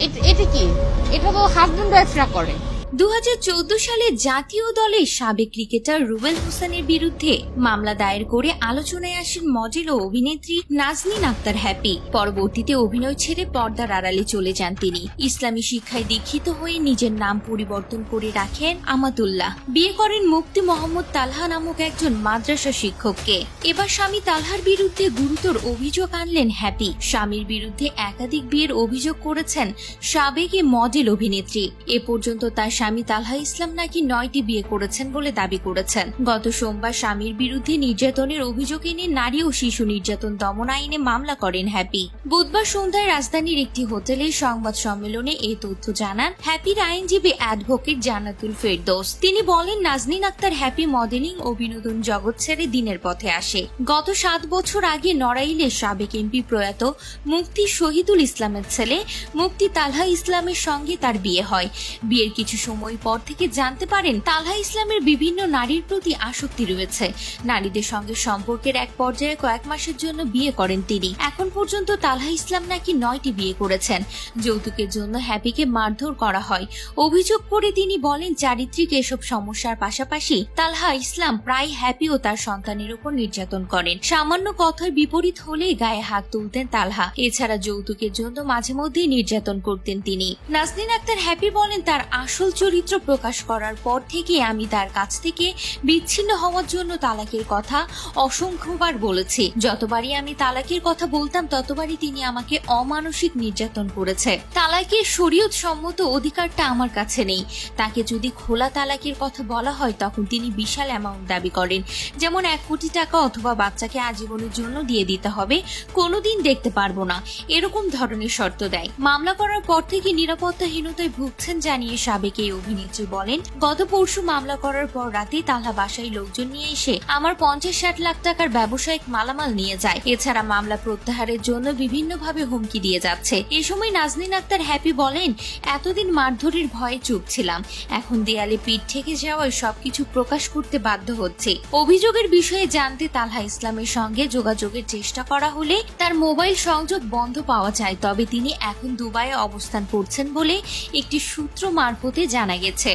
এটা কি? এটা তো হাজবেন্ড ওয়াইফরা করে। 2014 সালে জাতীয় দলের সাবেক ক্রিকেটার রুবেল হোসেনের বিরুদ্ধে মামলা দায়ের করে আলোচনায় আসেন মডেল ও অভিনেত্রী নাজনীন আক্তার হ্যাপি। পরবর্তীতে অভিনয় ছেড়ে পর্দার আড়ালে চলে যান তিনি। ইসলামী শিক্ষায় দীক্ষিত হয়ে নিজের নাম পরিবর্তন করে রাখেন আমাতুল্লাহ। বিয়ে করেন মুফতি মোহাম্মদ তালহা নামক একজন মাদ্রাসা শিক্ষককে। এবার স্বামী তালহার বিরুদ্ধে গুরুতর অভিযোগ আনলেন হ্যাপি। স্বামীর বিরুদ্ধে একাধিক বিয়ের অভিযোগ করেছেন সাবেক মডেল অভিনেত্রী। এ পর্যন্ত তার স্বামী তালহা ইসলাম নাকি 9টি বিয়ে করেছেন বলে দাবি করেছেন। গত সোমবার স্বামীর বিরুদ্ধে নির্যাতনের অভিযোগ এনে নারী ও শিশু নির্যাতন দমন আইনে মামলা করেন হ্যাপি। বুধবার সন্ধ্যায় রাজধানীর একটি হোটেলের সংবাদ সম্মেলনে এই তথ্য জানান হ্যাপির আইনজীবী অ্যাডভোকেট জান্নাতুল ফেরদৌস। তিনি বলেন, নাজনীন আক্তার হ্যাপি মডেলিং ও বিনোদন জগৎ ছেড়ে দিনের পথে আসে। গত 7 বছর আগে নড়াইলের সাবেক এমপি প্রয়াত মুফতি শহীদুল ইসলামের ছেলে মুফতি তালহা ইসলামের সঙ্গে তার বিয়ে হয়। বিয়ের কিছু সময় পর থেকে জানতে পারেন তালহা ইসলামের বিভিন্ন নারীর প্রতি আসক্তি রয়েছে। নারীদের সঙ্গে সম্পর্কের এক পর্যায়ে কয়েক মাসের জন্য বিয়ে করেন তিনি। এখন পর্যন্ত তালহা ইসলাম নাকি 9টি বিয়ে করেছেন। যৌতুকের জন্য হ্যাপিকে মারধর করা হয়। অভিযোগ করে তিনি বলেন, চারিত্রিক এসব সমস্যার পাশাপাশি তালহা ইসলাম প্রায় হ্যাপি ও তার সন্তানের উপর নির্যাতন করেন। সামান্য কথার বিপরীত হলেই গায়ে হাত তুলতেন তালহা। এছাড়া যৌতুকের জন্য মাঝে মধ্যেই নির্যাতন করতেন তিনি। নাজনীন আক্তার হ্যাপি বলেন, তার আসল চরিত্র প্রকাশ করার পর থেকে আমি তার কাছ থেকে বিচ্ছিন্ন হওয়ার জন্য তালাকের কথা অসংখ্যবার বলেছি। যতবারই আমি তালাকের কথা বলতাম ততবারই তিনি আমাকে অমানসিক নির্যাতন করেছে। তালাকের শরীয়ত সম্মত অধিকারটা আমার কাছে নেই। তাকে যদি খোলা তালাকের কথা বলা হয় তখন তিনি বিশাল অ্যামাউন্ট দাবি করেন, যেমন 1 কোটি টাকা অথবা বাচ্চাকে আজীবনের জন্য দিয়ে দিতে হবে, কোনোদিন দেখতে পারবো না, এরকম ধরনের শর্ত দেয়। মামলা করার পর থেকে নিরাপত্তাহীনতায় ভুগছেন জানিয়ে সাবেক এই অভিনেত্রী বলেন, গত পরশু মামলা করার পর রাতে তালহা বাসায় লোকজন নিয়ে এসে আমার 50-60 লাখ টাকার ব্যবসায়িক মালামাল নিয়ে যায়। এছাড়া মামলা প্রত্যাহারের জন্য বিভিন্নভাবে হুমকি দিয়ে যাচ্ছে। এ সময় নাজনীন আক্তার হ্যাপি বলেন, এতদিন মারধরের ভয়ে চুপ ছিলাম, এখন দেয়ালে পিঠ ঠেকে যাওয়ায় সবকিছু প্রকাশ করতে বাধ্য হচ্ছে। অভিযোগের বিষয়ে জানতে তালহা ইসলামের সঙ্গে যোগাযোগের চেষ্টা করা হলে তার মোবাইল সংযোগ বন্ধ পাওয়া যায়। তবে তিনি এখন দুবাইয়ে অবস্থান করছেন বলে একটি সূত্র মারফতে জানা গেছে।